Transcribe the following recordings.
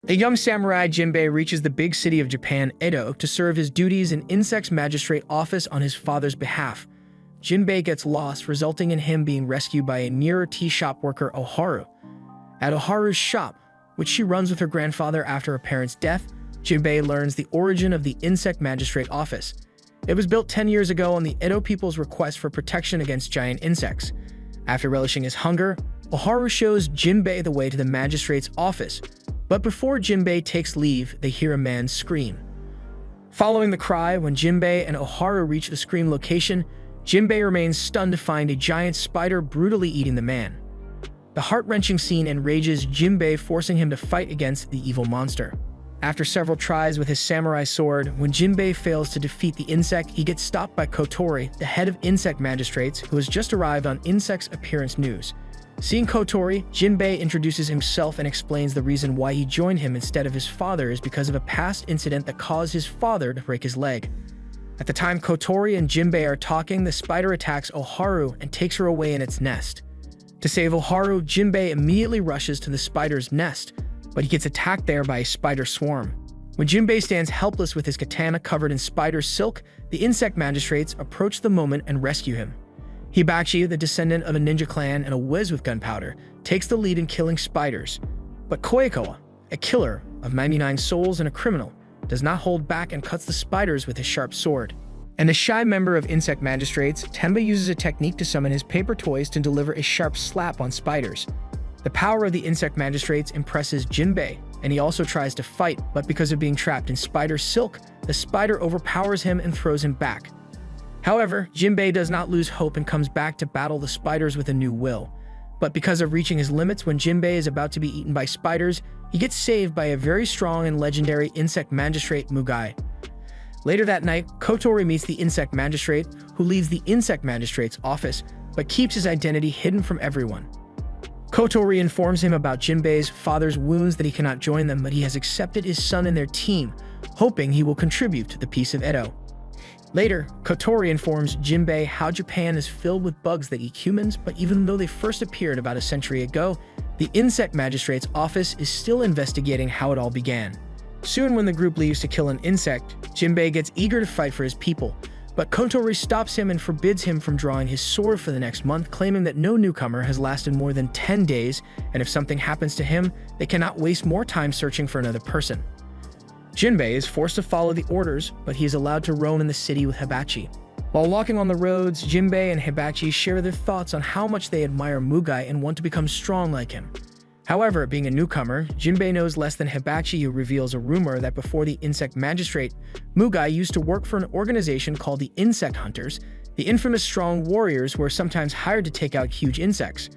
A young samurai, Jinbei, reaches the big city of Japan, Edo, to serve his duties in Insect's magistrate office on his father's behalf. Jinbei gets lost, resulting in him being rescued by a nearer tea shop worker, Oharu. At Oharu's shop, which she runs with her grandfather after her parents' death, Jinbei learns the origin of the Insect Magistrate Office. It was built 10 years ago on the Edo people's request for protection against giant insects. After relishing his hunger, Oharu shows Jinbei the way to the magistrate's office, but before Jinbei takes leave, they hear a man scream. Following the cry, when Jinbei and Oharu reach the scream location, Jinbei remains stunned to find a giant spider brutally eating the man. The heart-wrenching scene enrages Jinbei, forcing him to fight against the evil monster. After several tries with his samurai sword, when Jinbei fails to defeat the insect, he gets stopped by Kotori, the head of insect magistrates, who has just arrived on Insect's appearance news. Seeing Kotori, Jinbei introduces himself and explains the reason why he joined him instead of his father is because of a past incident that caused his father to break his leg. At the time Kotori and Jinbei are talking, the spider attacks Oharu and takes her away in its nest. To save Oharu, Jinbei immediately rushes to the spider's nest, but he gets attacked there by a spider swarm. When Jinbei stands helpless with his katana covered in spider silk, the insect magistrates approach the moment and rescue him. Hibachi, the descendant of a ninja clan and a whiz with gunpowder, takes the lead in killing spiders. But Koikoa, a killer of 99 souls and a criminal, does not hold back and cuts the spiders with his sharp sword. And the shy member of Insect Magistrates, Tenba, uses a technique to summon his paper toys to deliver a sharp slap on spiders. The power of the Insect Magistrates impresses Jinbei, and he also tries to fight, but because of being trapped in spider silk, the spider overpowers him and throws him back. However, Jinbei does not lose hope and comes back to battle the spiders with a new will. But because of reaching his limits when Jinbei is about to be eaten by spiders, he gets saved by a very strong and legendary Insect Magistrate, Mugai. Later that night, Kotori meets the Insect Magistrate, who leaves the Insect Magistrate's office, but keeps his identity hidden from everyone. Kotori informs him about Jinbei's father's wounds, that he cannot join them, but he has accepted his son in their team, hoping he will contribute to the peace of Edo. Later, Kotori informs Jinbei how Japan is filled with bugs that eat humans, but even though they first appeared about a century ago, the Insect Magistrate's office is still investigating how it all began. Soon, when the group leaves to kill an insect, Jinbei gets eager to fight for his people, but Kotori stops him and forbids him from drawing his sword for the next month, claiming that no newcomer has lasted more than 10 days, and if something happens to him, they cannot waste more time searching for another person. Jinbei is forced to follow the orders, but he is allowed to roam in the city with Hibachi. While walking on the roads, Jinbei and Hibachi share their thoughts on how much they admire Mugai and want to become strong like him. However, being a newcomer, Jinbei knows less than Hibachi, who reveals a rumor that before the Insect Magistrate, Mugai used to work for an organization called the Insect Hunters, the infamous strong warriors who are sometimes hired to take out huge insects.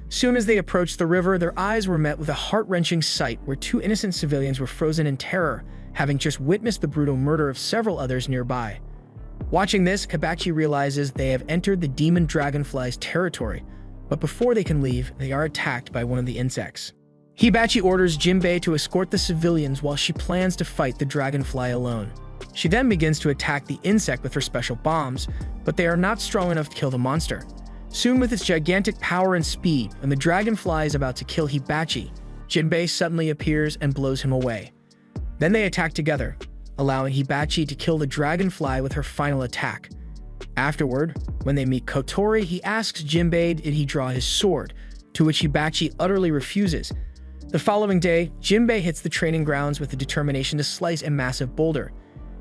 Soon as they approached the river, their eyes were met with a heart-wrenching sight where two innocent civilians were frozen in terror, having just witnessed the brutal murder of several others nearby. Watching this, Hibachi realizes they have entered the demon dragonfly's territory, but before they can leave, they are attacked by one of the insects. Hibachi orders Jinbei to escort the civilians while she plans to fight the dragonfly alone. She then begins to attack the insect with her special bombs, but they are not strong enough to kill the monster. Soon, with its gigantic power and speed, when the dragonfly is about to kill Hibachi, Jinbei suddenly appears and blows him away. Then they attack together, allowing Hibachi to kill the dragonfly with her final attack. Afterward, when they meet Kotori, he asks Jinbei did he draw his sword, to which Hibachi utterly refuses. The following day, Jinbei hits the training grounds with the determination to slice a massive boulder.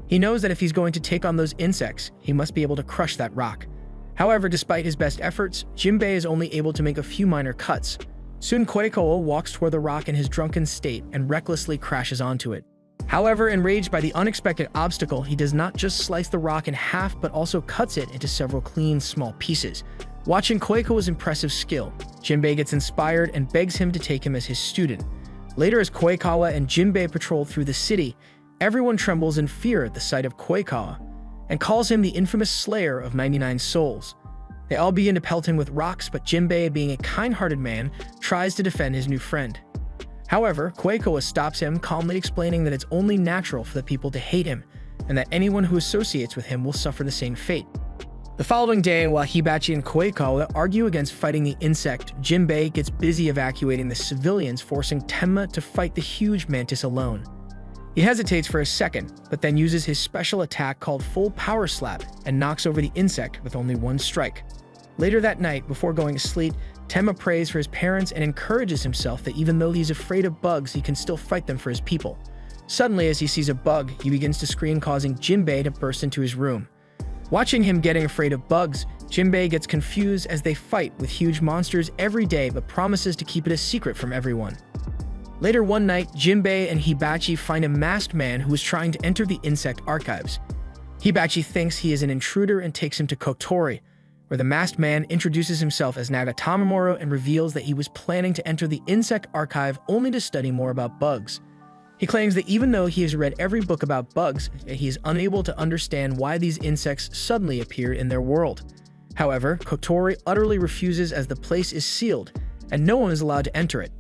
He knows that if he's going to take on those insects, he must be able to crush that rock. However, despite his best efforts, Jinbei is only able to make a few minor cuts. Soon Koikoa walks toward the rock in his drunken state and recklessly crashes onto it. However, enraged by the unexpected obstacle, he does not just slice the rock in half, but also cuts it into several clean, small pieces. Watching Koikoa's impressive skill, Jinbei gets inspired and begs him to take him as his student. Later, as Koikawa and Jinbei patrol through the city, everyone trembles in fear at the sight of Koikawa and calls him the infamous slayer of 99 souls. They all begin to pelt him with rocks, but Jinbei, being a kind-hearted man, tries to defend his new friend. However, Koikoa stops him, calmly explaining that it's only natural for the people to hate him, and that anyone who associates with him will suffer the same fate. The following day, while Hibachi and Koikawa argue against fighting the insect, Jinbei gets busy evacuating the civilians, forcing Tenma to fight the huge mantis alone. He hesitates for a second, but then uses his special attack called Full Power Slap and knocks over the insect with only one strike. Later that night, before going to sleep, Tenma prays for his parents and encourages himself that even though he's afraid of bugs, he can still fight them for his people. Suddenly, as he sees a bug, he begins to scream, causing Jinbei to burst into his room. Watching him getting afraid of bugs, Jinbei gets confused as they fight with huge monsters every day but promises to keep it a secret from everyone. Later one night, Jinbei and Hibachi find a masked man who is trying to enter the insect archives. Hibachi thinks he is an intruder and takes him to Kotori, where the masked man introduces himself as Nagatamamoro and reveals that he was planning to enter the insect archive only to study more about bugs. He claims that even though he has read every book about bugs, he is unable to understand why these insects suddenly appear in their world. However, Kotori utterly refuses as the place is sealed, and no one is allowed to enter it.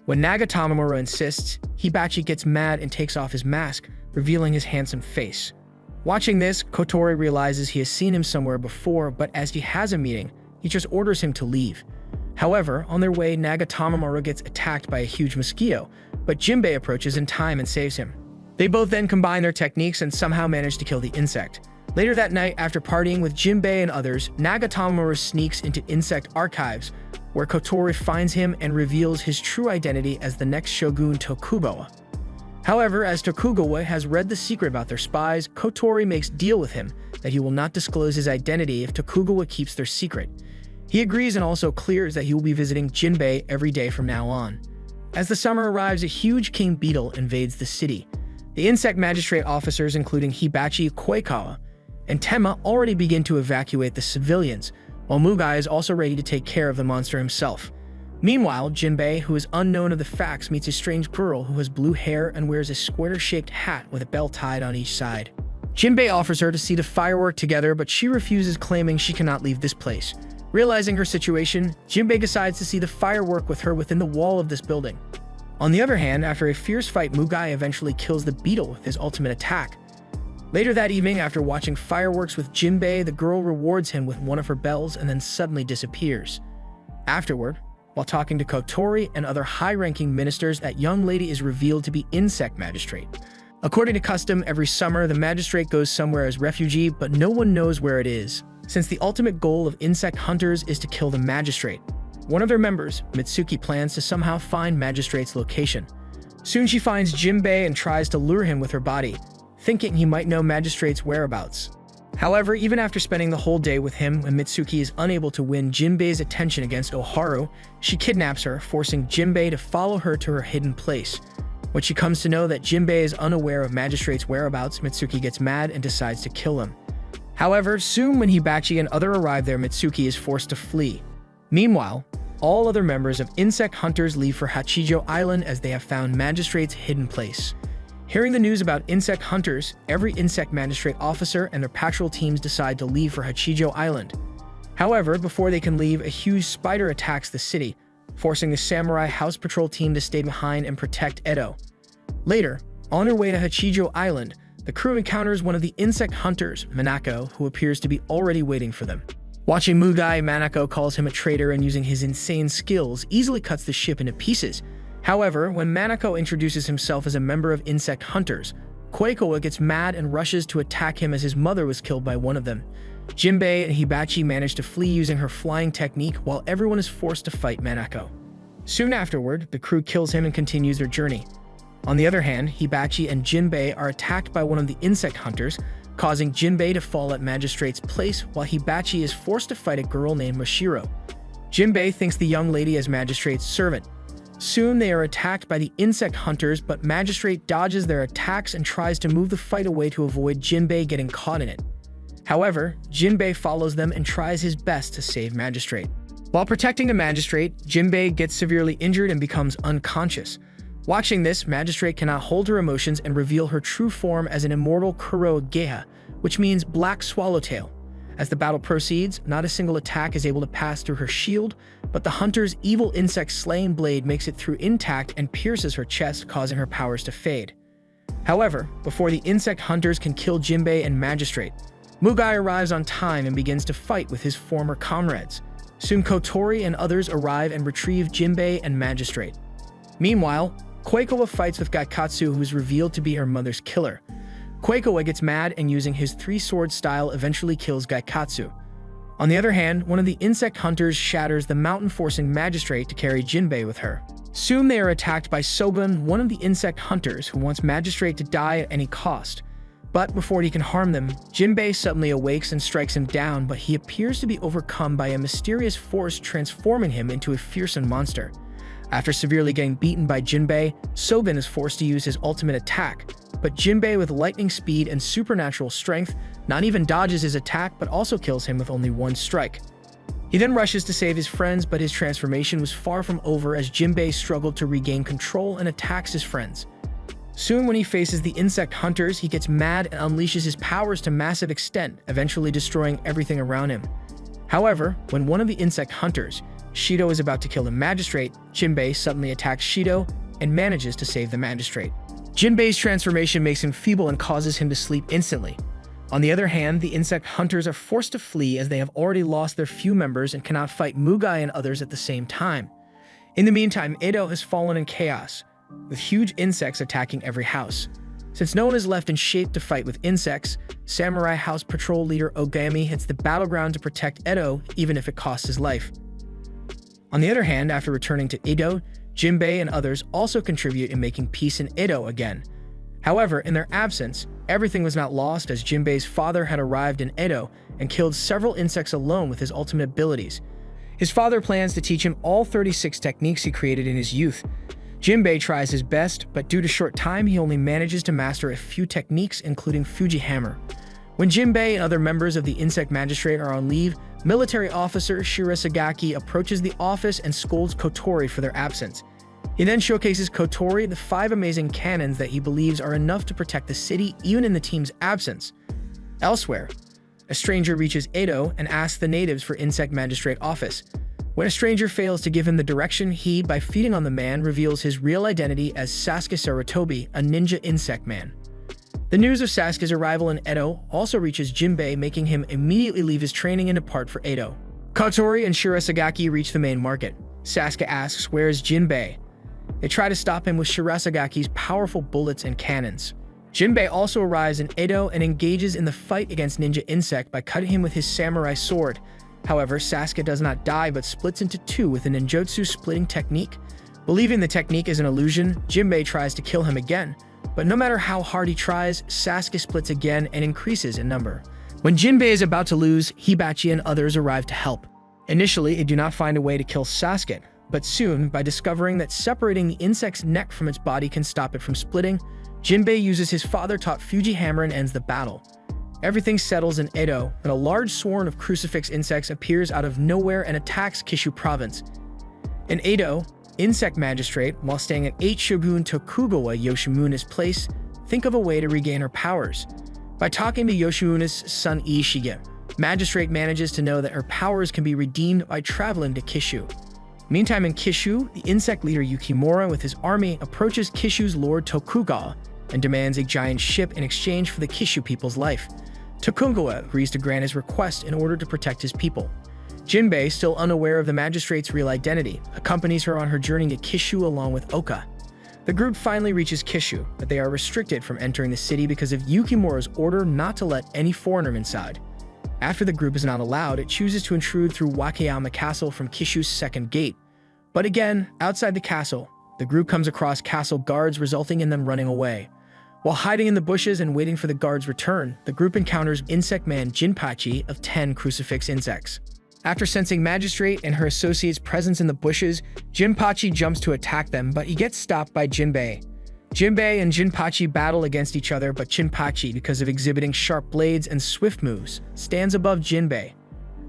When Nagatamamoro insists, Hibachi gets mad and takes off his mask, revealing his handsome face. Watching this, Kotori realizes he has seen him somewhere before, but as he has a meeting, he just orders him to leave. However, on their way, Nagatamamoro gets attacked by a huge mosquito, but Jinbei approaches in time and saves him. They both then combine their techniques and somehow manage to kill the insect. Later that night, after partying with Jinbei and others, Nagatamamoro sneaks into insect archives, where Kotori finds him and reveals his true identity as the next shogun Tokugawa. However, as Tokugawa has read the secret about their spies, Kotori makes deal with him that he will not disclose his identity if Tokugawa keeps their secret. He agrees and also clears that he will be visiting Jinbei every day from now on. As the summer arrives, a huge king beetle invades the city. The insect magistrate officers, including Hibachi, Koikawa, and Tenma, already begin to evacuate the civilians, while Mugai is also ready to take care of the monster himself. Meanwhile, Jinbei, who is unknown of the facts, meets a strange girl who has blue hair and wears a square-shaped hat with a bell tied on each side. Jinbei offers her to see the firework together, but she refuses, claiming she cannot leave this place. Realizing her situation, Jinbei decides to see the firework with her within the wall of this building. On the other hand, after a fierce fight, Mugai eventually kills the beetle with his ultimate attack. Later that evening, after watching fireworks with Jinbei, the girl rewards him with one of her bells and then suddenly disappears. Afterward, while talking to Kotori and other high-ranking ministers, that young lady is revealed to be Insect Magistrate. According to custom, every summer the magistrate goes somewhere as refugee, but no one knows where it is, since the ultimate goal of insect hunters is to kill the magistrate. One of their members, Mitsuki, plans to somehow find Magistrate's location. Soon she finds Jinbei and tries to lure him with her body, thinking he might know Magistrate's whereabouts. However, even after spending the whole day with him, when Mitsuki is unable to win Jinbei's attention against Oharu, she kidnaps her, forcing Jinbei to follow her to her hidden place. When she comes to know that Jinbei is unaware of Magistrate's whereabouts, Mitsuki gets mad and decides to kill him. However, soon when Hibachi and others arrive there, Mitsuki is forced to flee. Meanwhile, all other members of insect hunters leave for Hachijo Island as they have found Magistrate's hidden place. Hearing the news about insect hunters, every insect magistrate officer and their patrol teams decide to leave for Hachijo Island. However, before they can leave, a huge spider attacks the city, forcing the samurai house patrol team to stay behind and protect Edo. Later, on their way to Hachijo Island, the crew encounters one of the insect hunters, Manako, who appears to be already waiting for them. Watching Mugai, Manako calls him a traitor and using his insane skills easily cuts the ship into pieces. However, when Manako introduces himself as a member of insect hunters, Koikawa gets mad and rushes to attack him as his mother was killed by one of them. Jinbei and Hibachi manage to flee using her flying technique while everyone is forced to fight Manako. Soon afterward, the crew kills him and continues their journey. On the other hand, Hibachi and Jinbei are attacked by one of the insect hunters, causing Jinbei to fall at Magistrate's place while Hibachi is forced to fight a girl named Mashiro. Jinbei thinks the young lady is Magistrate's servant. Soon they are attacked by the insect hunters, but Magistrate dodges their attacks and tries to move the fight away to avoid Jinbei getting caught in it. However, Jinbei follows them and tries his best to save Magistrate. While protecting the Magistrate, Jinbei gets severely injured and becomes unconscious. Watching this, Magistrate cannot hold her emotions and reveal her true form as an immortal Kuroa Geha, which means Black Swallowtail. As the battle proceeds, not a single attack is able to pass through her shield, but the hunter's evil insect-slaying blade makes it through intact and pierces her chest, causing her powers to fade. However, before the insect hunters can kill Jinbei and Magistrate, Mugai arrives on time and begins to fight with his former comrades. Soon Kotori and others arrive and retrieve Jinbei and Magistrate. Meanwhile, Koikawa fights with Gaikatsu, who is revealed to be her mother's killer. Koikawa gets mad and using his three-sword style eventually kills Gaikatsu. On the other hand, one of the insect hunters shatters the mountain, forcing Magistrate to carry Jinbei with her. Soon they are attacked by Sobun, one of the insect hunters who wants Magistrate to die at any cost. But before he can harm them, Jinbei suddenly awakes and strikes him down, but he appears to be overcome by a mysterious force, transforming him into a fearsome monster. After severely getting beaten by Jinbei, Sobun is forced to use his ultimate attack, but Jinbei, with lightning speed and supernatural strength, not even dodges his attack but also kills him with only one strike. He then rushes to save his friends, but his transformation was far from over as Jinbei struggled to regain control and attacks his friends. Soon, when he faces the insect hunters, he gets mad and unleashes his powers to massive extent, eventually destroying everything around him. However, when one of the insect hunters, Shido, is about to kill the Magistrate, Jinbei suddenly attacks Shido and manages to save the Magistrate. Jinbei's transformation makes him feeble and causes him to sleep instantly. On the other hand, the insect hunters are forced to flee as they have already lost their few members and cannot fight Mugai and others at the same time. In the meantime, Edo has fallen in chaos, with huge insects attacking every house. Since no one is left in shape to fight with insects, Samurai House Patrol leader Ogami hits the battleground to protect Edo, even if it costs his life. On the other hand, after returning to Edo, Jinbei and others also contribute in making peace in Edo again. However, in their absence, everything was not lost, as Jinbei's father had arrived in Edo and killed several insects alone with his ultimate abilities. His father plans to teach him all 36 techniques he created in his youth. Jinbei tries his best, but due to short time, he only manages to master a few techniques, including Fuji Hammer. When Jinbei and other members of the Insect Magistrate are on leave, military officer Shiresagaki approaches the office and scolds Kotori for their absence. He then showcases Kotori the 5 amazing cannons that he believes are enough to protect the city even in the team's absence. Elsewhere, a stranger reaches Edo and asks the natives for Insect Magistrate office. When a stranger fails to give him the direction, he, by feeding on the man, reveals his real identity as Sasuke Sarutobi, a ninja insect man. The news of Sasuke's arrival in Edo also reaches Jinbei, making him immediately leave his training and depart for Edo. Kotori and Shiresagaki reach the main market. Sasuke asks, "Where is Jinbei?" They try to stop him with Shiresagaki's powerful bullets and cannons. Jinbei also arrives in Edo and engages in the fight against Ninja Insect by cutting him with his samurai sword. However, Sasuke does not die but splits into two with a ninjutsu splitting technique. Believing the technique is an illusion, Jinbei tries to kill him again, but no matter how hard he tries, Sasuke splits again and increases in number. When Jinbei is about to lose, Hibachi and others arrive to help. Initially, they do not find a way to kill Sasuke, but soon, by discovering that separating the insect's neck from its body can stop it from splitting, Jinbei uses his father-taught Fuji Hammer and ends the battle. Everything settles in Edo, and a large swarm of crucifix insects appears out of nowhere and attacks Kishu province. In Edo, Insect Magistrate, while staying at 8 Shogun Tokugawa Yoshimune's place, think of a way to regain her powers. By talking to Yoshimune's son Ishige, Magistrate manages to know that her powers can be redeemed by traveling to Kishu. Meantime, in Kishu, the insect leader Yukimura with his army approaches Kishu's lord Tokugawa and demands a giant ship in exchange for the Kishu people's life. Tokugawa agrees to grant his request in order to protect his people. Jinbei, still unaware of the magistrate's real identity, accompanies her on her journey to Kishu along with Oka. The group finally reaches Kishu, but they are restricted from entering the city because of Yukimura's order not to let any foreigner inside. After the group is not allowed, it chooses to intrude through Wakayama Castle from Kishu's second gate. But again, outside the castle, the group comes across castle guards, resulting in them running away. While hiding in the bushes and waiting for the guards' return, the group encounters Insect Man Jinpachi of 10 crucifix insects. After sensing Magistrate and her associates' presence in the bushes, Jinpachi jumps to attack them, but he gets stopped by Jinbei. Jinbei and Jinpachi battle against each other, but Jinpachi, because of exhibiting sharp blades and swift moves, stands above Jinbei.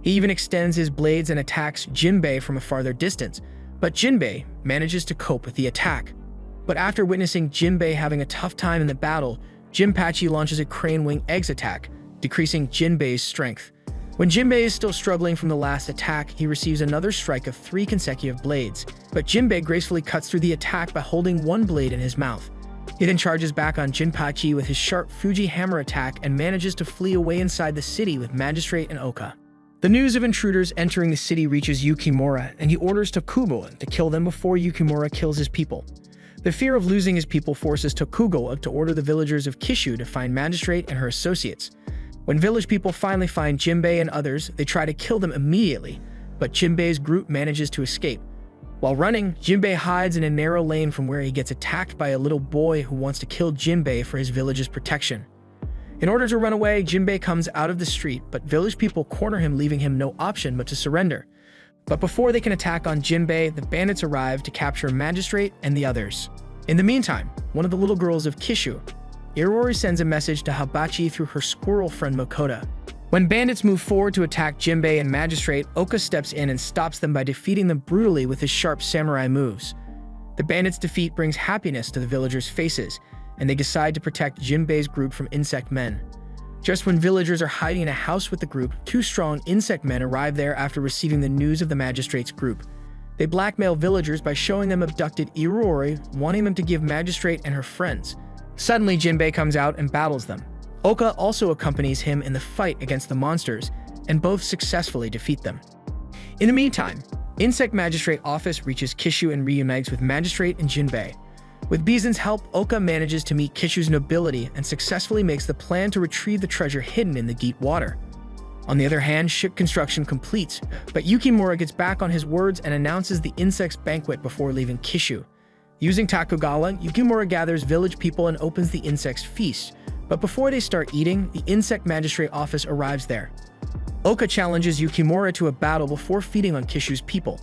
He even extends his blades and attacks Jinbei from a farther distance, but Jinbei manages to cope with the attack. But after witnessing Jinbei having a tough time in the battle, Jinpachi launches a crane wing eggs attack, decreasing Jinbei's strength. When Jinbei is still struggling from the last attack, he receives another strike of 3 consecutive blades, but Jinbei gracefully cuts through the attack by holding one blade in his mouth. He then charges back on Jinpachi with his sharp Fuji hammer attack and manages to flee away inside the city with Magistrate and Oka. The news of intruders entering the city reaches Yukimura, and he orders Tokugawa to kill them before Yukimura kills his people. The fear of losing his people forces Tokugawa to order the villagers of Kishu to find Magistrate and her associates. When village people finally find Jinbei and others, they try to kill them immediately, but Jinbei's group manages to escape. While running, Jinbei hides in a narrow lane from where he gets attacked by a little boy who wants to kill Jinbei for his village's protection. In order to run away, Jinbei comes out of the street, but village people corner him, leaving him no option but to surrender. But before they can attack on Jinbei, the bandits arrive to capture Magistrate and the others. In the meantime, one of the little girls of Kishu, Irori, sends a message to Hibachi through her squirrel friend Makoto. When bandits move forward to attack Jinbei and Magistrate, Oka steps in and stops them by defeating them brutally with his sharp samurai moves. The bandits' defeat brings happiness to the villagers' faces, and they decide to protect Jinbei's group from insect men. Just when villagers are hiding in a house with the group, two strong insect men arrive there after receiving the news of the Magistrate's group. They blackmail villagers by showing them abducted Irori, wanting them to give Magistrate and her friends. Suddenly, Jinbei comes out and battles them. Oka also accompanies him in the fight against the monsters, and both successfully defeat them. In the meantime, Insect Magistrate Office reaches Kishu and reunites with Magistrate and Jinbei. With Bizen's help, Oka manages to meet Kishu's nobility and successfully makes the plan to retrieve the treasure hidden in the deep water. On the other hand, ship construction completes, but Yukimura gets back on his words and announces the insect's banquet before leaving Kishu. Using Takugawa, Yukimura gathers village people and opens the insect's feast, but before they start eating, the Insect Magistrate Office arrives there. Oka challenges Yukimura to a battle before feeding on Kishu's people,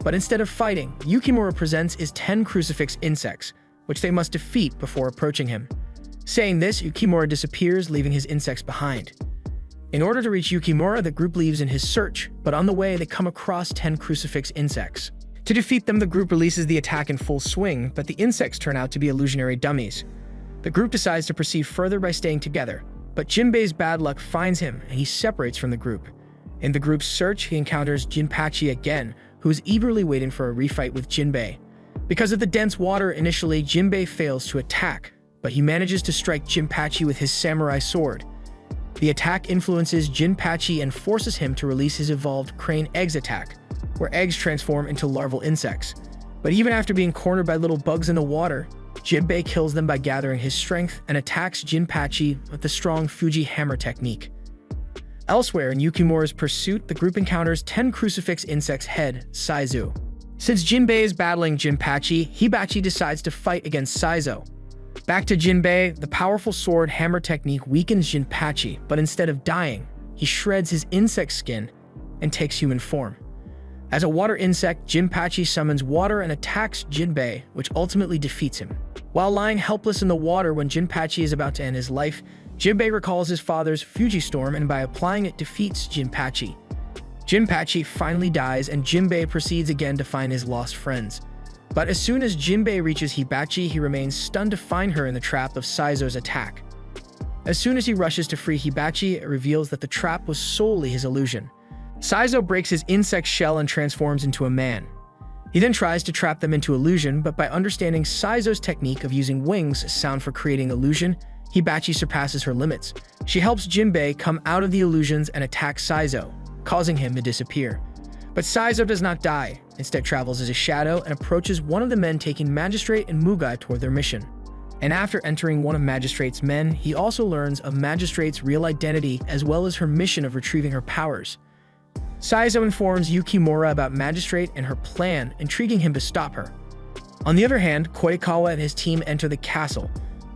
but instead of fighting, Yukimura presents his 10 crucifix insects, which they must defeat before approaching him. Saying this, Yukimura disappears, leaving his insects behind. In order to reach Yukimura, the group leaves in his search, but on the way they come across 10 crucifix insects. To defeat them, the group releases the attack in full swing, but the insects turn out to be illusionary dummies. The group decides to proceed further by staying together, but Jinbei's bad luck finds him and he separates from the group. In the group's search, he encounters Jinpachi again, who is eagerly waiting for a refight with Jinbei. Because of the dense water, initially Jinbei fails to attack, but he manages to strike Jinpachi with his samurai sword. The attack influences Jinpachi and forces him to release his evolved crane eggs attack, where eggs transform into larval insects. But even after being cornered by little bugs in the water, Jinbei kills them by gathering his strength and attacks Jinpachi with the strong Fuji hammer technique. Elsewhere in Yukimura's pursuit, the group encounters 10 crucifix insects head, Saizo. Since Jinbei is battling Jinpachi, Hibachi decides to fight against Saizo. Back to Jinbei, the powerful sword hammer technique weakens Jinpachi, but instead of dying, he shreds his insect skin and takes human form. As a water insect, Jinpachi summons water and attacks Jinbei, which ultimately defeats him. While lying helpless in the water when Jinpachi is about to end his life, Jinbei recalls his father's Fuji storm and by applying it defeats Jinpachi. Jinpachi finally dies and Jinbei proceeds again to find his lost friends. But as soon as Jinbei reaches Hibachi, he remains stunned to find her in the trap of Saizo's attack. As soon as he rushes to free Hibachi, it reveals that the trap was solely his illusion. Saizo breaks his insect shell and transforms into a man. He then tries to trap them into illusion, but by understanding Saizo's technique of using wings sound for creating illusion, Hibachi surpasses her limits. She helps Jinbei come out of the illusions and attacks Saizo, causing him to disappear. But Saizo does not die, instead travels as a shadow and approaches one of the men taking Magistrate and Mugai toward their mission. And after entering one of Magistrate's men, he also learns of Magistrate's real identity as well as her mission of retrieving her powers. Saizo informs Yukimura about Magistrate and her plan, intriguing him to stop her. On the other hand, Koikawa and his team enter the castle,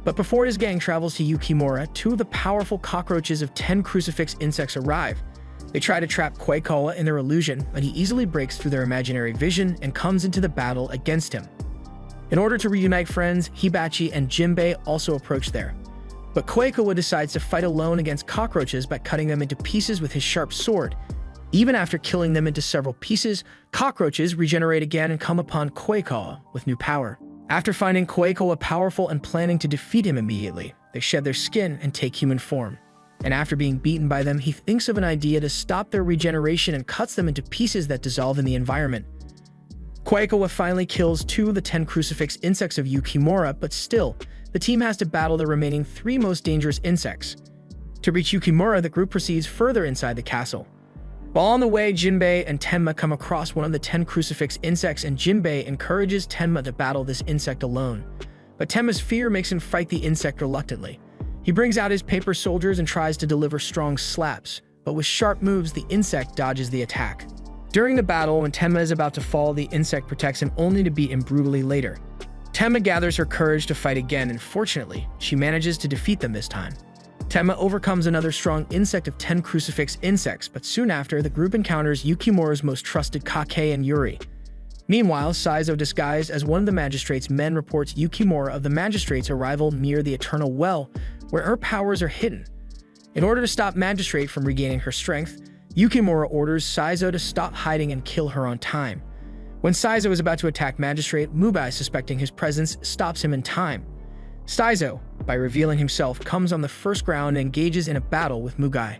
but before his gang travels to Yukimura, two of the powerful cockroaches of 10 crucifix insects arrive. They try to trap Koikawa in their illusion, but he easily breaks through their imaginary vision and comes into the battle against him. In order to reunite friends, Hibachi and Jinbei also approach there. But Koikawa decides to fight alone against cockroaches by cutting them into pieces with his sharp sword. Even after killing them into several pieces, cockroaches regenerate again and come upon Koikawa with new power. After finding Koikawa powerful and planning to defeat him immediately, they shed their skin and take human form. And after being beaten by them, he thinks of an idea to stop their regeneration and cuts them into pieces that dissolve in the environment. Koikawa finally kills two of the 10 crucifix insects of Yukimura, but still, the team has to battle the remaining 3 most dangerous insects. To reach Yukimura, the group proceeds further inside the castle. While on the way, Jinbei and Tenma come across one of the 10 crucifix insects, and Jinbei encourages Tenma to battle this insect alone. But Tenma's fear makes him fight the insect reluctantly. He brings out his paper soldiers and tries to deliver strong slaps, but with sharp moves, the insect dodges the attack. During the battle, when Tenma is about to fall, the insect protects him only to beat him brutally later. Tenma gathers her courage to fight again, and fortunately, she manages to defeat them this time. Tenma overcomes another strong insect of 10 crucifix insects, but soon after, the group encounters Yukimura's most trusted Kake and Yuri. Meanwhile, Saizo, disguised as one of the magistrate's men, reports Yukimura of the magistrate's arrival near the Eternal Well, where her powers are hidden. In order to stop Magistrate from regaining her strength, Yukimura orders Saizo to stop hiding and kill her on time. When Saizo is about to attack Magistrate, Mugai, suspecting his presence, stops him in time. Saizo, by revealing himself, comes on the first ground and engages in a battle with Mugai.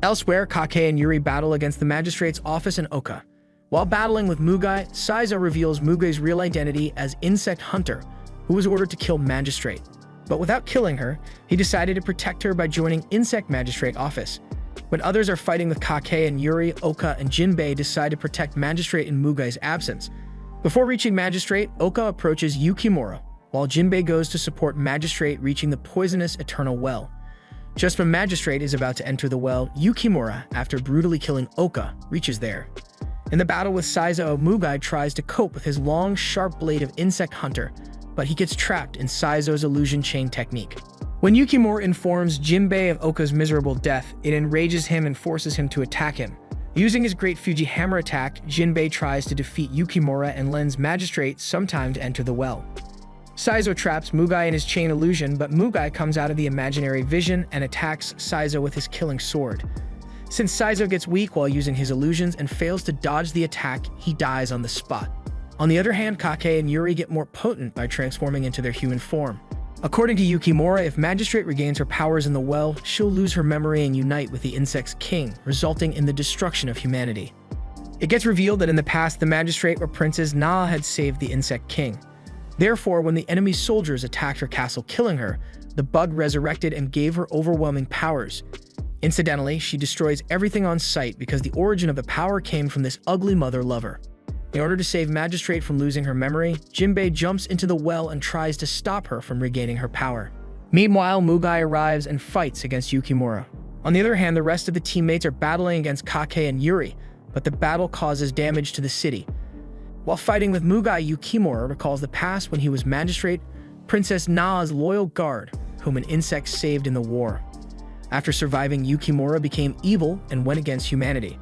Elsewhere, Kake and Yuri battle against the Magistrate's office in Oka. While battling with Mugai, Saizo reveals Mugai's real identity as Insect Hunter, who was ordered to kill Magistrate. But without killing her, he decided to protect her by joining Insect Magistrate office. When others are fighting with Kake and Yuri, Oka and Jinbei decide to protect Magistrate in Mugai's absence. Before reaching Magistrate, Oka approaches Yukimura, while Jinbei goes to support Magistrate, reaching the poisonous Eternal Well. Just when Magistrate is about to enter the well, Yukimura, after brutally killing Oka, reaches there. In the battle with Saizo, Mugai tries to cope with his long, sharp blade of Insect Hunter, but he gets trapped in Saizo's illusion chain technique. When Yukimura informs Jinbei of Oka's miserable death, it enrages him and forces him to attack him. Using his Great Fuji Hammer attack, Jinbei tries to defeat Yukimura and lends Magistrate some time to enter the well. Saizo traps Mugai in his chain illusion, but Mugai comes out of the imaginary vision and attacks Saizo with his killing sword. Since Saizo gets weak while using his illusions and fails to dodge the attack, he dies on the spot. On the other hand, Kake and Yuri get more potent by transforming into their human form. According to Yukimura, if Magistrate regains her powers in the well, she'll lose her memory and unite with the Insect's king, resulting in the destruction of humanity. It gets revealed that in the past, the Magistrate or Princess Na had saved the Insect King. Therefore, when the enemy soldiers attacked her castle, killing her, the bug resurrected and gave her overwhelming powers. Incidentally, she destroys everything on sight because the origin of the power came from this ugly mother lover. In order to save Magistrate from losing her memory, Jinbei jumps into the well and tries to stop her from regaining her power. Meanwhile, Mugai arrives and fights against Yukimura. On the other hand, the rest of the teammates are battling against Kake and Yuri, but the battle causes damage to the city. While fighting with Mugai, Yukimura recalls the past when he was Magistrate, Princess Na's loyal guard, whom an insect saved in the war. After surviving, Yukimura became evil and went against humanity.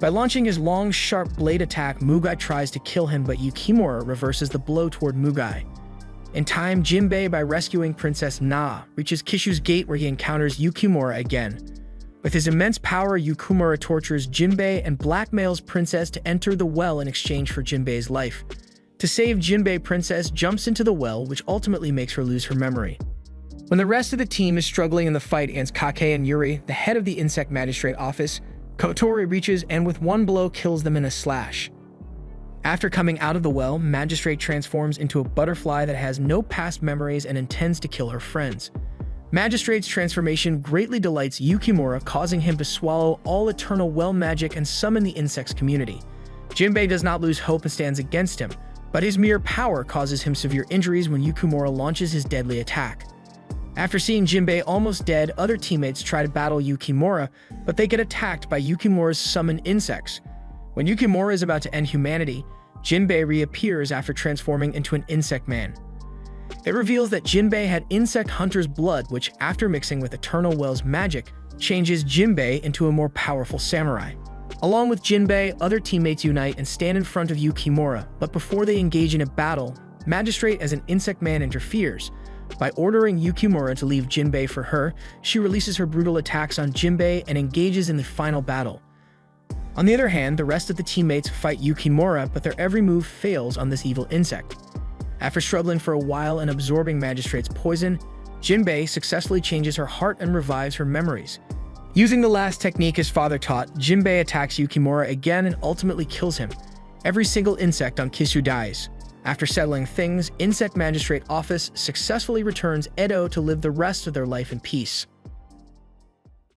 By launching his long, sharp blade attack, Mugai tries to kill him, but Yukimura reverses the blow toward Mugai. In time, Jinbei, by rescuing Princess Na, reaches Kishu's gate where he encounters Yukimura again. With his immense power, Yukimura tortures Jinbei and blackmails Princess to enter the well in exchange for Jinbei's life. To save Jinbei, Princess jumps into the well, which ultimately makes her lose her memory. When the rest of the team is struggling in the fight against Kake and Yuri, the head of the Insect Magistrate office, Kotori, reaches and with one blow kills them in a slash. After coming out of the well, Magistrate transforms into a butterfly that has no past memories and intends to kill her friends. Magistrate's transformation greatly delights Yukimura, causing him to swallow all Eternal Well magic and summon the insect's community. Jinbei does not lose hope and stands against him, but his mere power causes him severe injuries when Yukimura launches his deadly attack. After seeing Jinbei almost dead, other teammates try to battle Yukimura, but they get attacked by Yukimura's summoned insects. When Yukimura is about to end humanity, Jinbei reappears after transforming into an insect man. It reveals that Jinbei had Insect Hunter's blood, which, after mixing with Eternal Well's magic, changes Jinbei into a more powerful samurai. Along with Jinbei, other teammates unite and stand in front of Yukimura, but before they engage in a battle, Magistrate as an insect man interferes. By ordering Yukimura to leave Jinbei for her, she releases her brutal attacks on Jinbei and engages in the final battle. On the other hand, the rest of the teammates fight Yukimura, but their every move fails on this evil insect. After struggling for a while and absorbing Magistrate's poison, Jinbei successfully changes her heart and revives her memories. Using the last technique his father taught, Jinbei attacks Yukimura again and ultimately kills him. Every single insect on Kishu dies. After settling things, Insect Magistrate Office successfully returns Edo to live the rest of their life in peace.